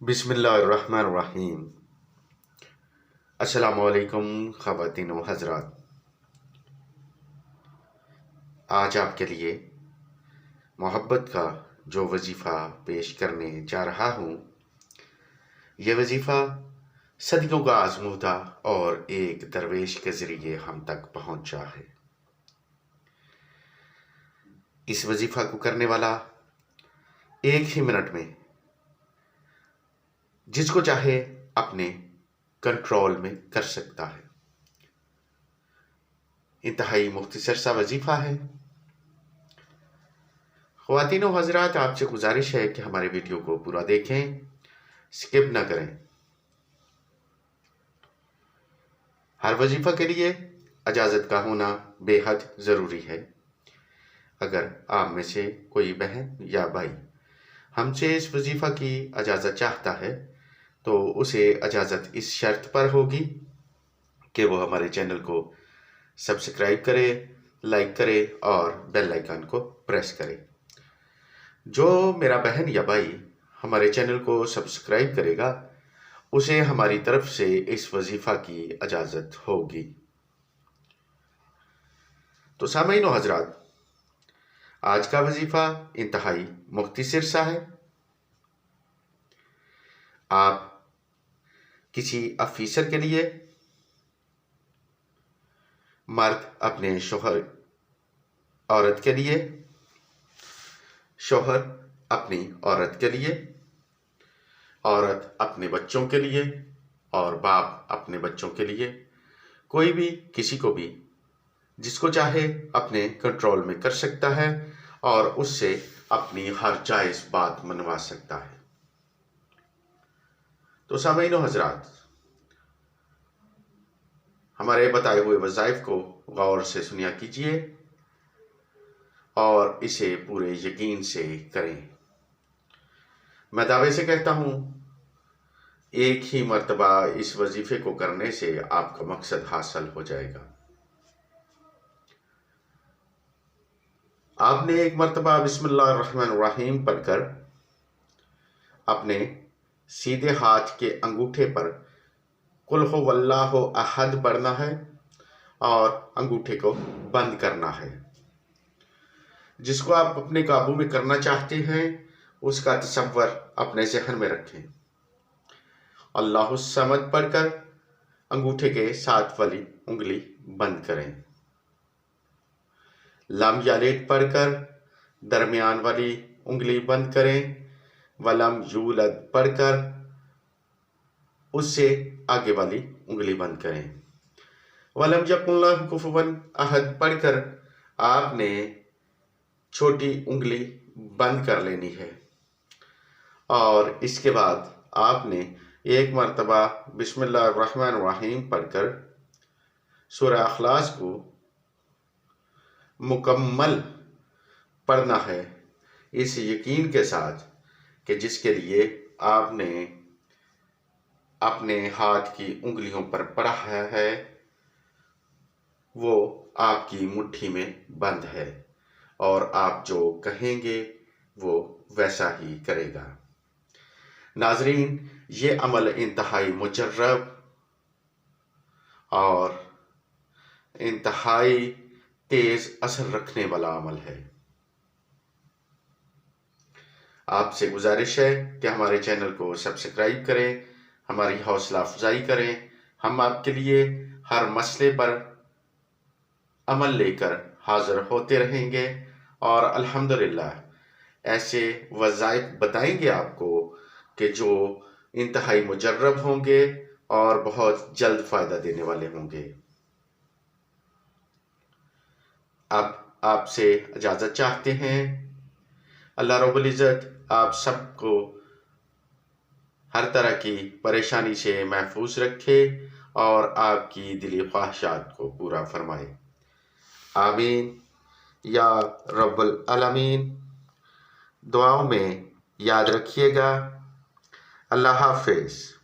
بسم اللہ الرحمن الرحیم۔ السلام علیکم خواتین و حضرات، آج آپ کے لیے محبت کا جو وظیفہ پیش کرنے جا رہا ہوں، یہ وظیفہ صدیوں کا آزمودہ اور ایک درویش کے ذریعے ہم تک پہنچا ہے۔ اس وظیفہ کو کرنے والا ایک ہی منٹ میں جس کو چاہے اپنے کنٹرول میں کر سکتا ہے۔ انتہائی مختصر سا وظیفہ ہے۔ خواتین و حضرات، آپ سے گزارش ہے کہ ہمارے ویڈیو کو پورا دیکھیں، سکپ نہ کریں۔ ہر وظیفہ کے لیے اجازت کا ہونا بے حد ضروری ہے۔ اگر آپ میں سے کوئی بہن یا بھائی ہم سے اس وظیفہ کی اجازت چاہتا ہے تو اسے اجازت اس شرط پر ہوگی کہ وہ ہمارے چینل کو سبسکرائب کرے، لائک کرے اور بیل آئیکن کو پریس کرے۔ جو میرا بہن یا بھائی ہمارے چینل کو سبسکرائب کرے گا اسے ہماری طرف سے اس وظیفہ کی اجازت ہوگی۔ تو سامعین و حضرات، آج کا وظیفہ انتہائی مختصر سا ہے۔ آپ کسی آفیسر کے لیے، مرد اپنے شوہر عورت کے لیے، شوہر اپنی عورت کے لیے، عورت اپنے بچوں کے لیے اور باپ اپنے بچوں کے لیے، کوئی بھی کسی کو بھی جس کو چاہے اپنے کنٹرول میں کر سکتا ہے اور اس سے اپنی ہر جائز بات منوا سکتا ہے۔ تو سامعین و حضرات، ہمارے بتائے ہوئے وظائف کو غور سے سنیا کیجیے اور اسے پورے یقین سے کریں۔ میں دعوے سے کہتا ہوں، ایک ہی مرتبہ اس وظیفے کو کرنے سے آپ کا مقصد حاصل ہو جائے گا۔ آپ نے ایک مرتبہ بسم اللہ الرحمن الرحیم پڑھ کر اپنے سیدھے ہاتھ کے انگوٹھے پر قل ہو اللہ احد پڑھنا ہے اور انگوٹھے کو بند کرنا ہے۔ جس کو آپ اپنے قابو میں کرنا چاہتے ہیں اس کا تصور اپنے ذہن میں رکھیں۔ اللہ الصمد پڑھ کر انگوٹھے کے ساتھ والی انگلی بند کریں۔ لم یلد پڑھ کر درمیان والی انگلی بند کریں۔ ولم یولد پڑھ کر اس سے آگے والی انگلی بند کریں۔ وَلَمْ يَكُنْ لَهُ كُفُوًا أَحَدٌ پڑھ کر آپ نے چھوٹی انگلی بند کر لینی ہے اور اس کے بعد آپ نے ایک مرتبہ بسم اللہ الرحمن الرحیم پڑھ کر سورہ اخلاص کو مکمل پڑھنا ہے، اس یقین کے ساتھ کہ جس کے لیے آپ نے اپنے ہاتھ کی انگلیوں پر پڑھا ہے وہ آپ کی مٹھی میں بند ہے اور آپ جو کہیں گے وہ ویسا ہی کرے گا۔ ناظرین، یہ عمل انتہائی مجرب اور انتہائی تیز اثر رکھنے والا عمل ہے۔ آپ سے گزارش ہے کہ ہمارے چینل کو سبسکرائب کریں، ہماری حوصلہ افزائی کریں۔ ہم آپ کے لیے ہر مسئلے پر عمل لے کر حاضر ہوتے رہیں گے اور الحمدللہ ایسے وظائف بتائیں گے آپ کو کہ جو انتہائی مجرب ہوں گے اور بہت جلد فائدہ دینے والے ہوں گے۔ اب آپ سے اجازت چاہتے ہیں۔ اللہ رب العزت آپ سب کو ہر طرح کی پریشانی سے محفوظ رکھے اور آپ کی دلی خواہشات کو پورا فرمائے۔ آمین یا رب العالمین۔ دعاؤں میں یاد رکھیے گا۔ اللہ حافظ۔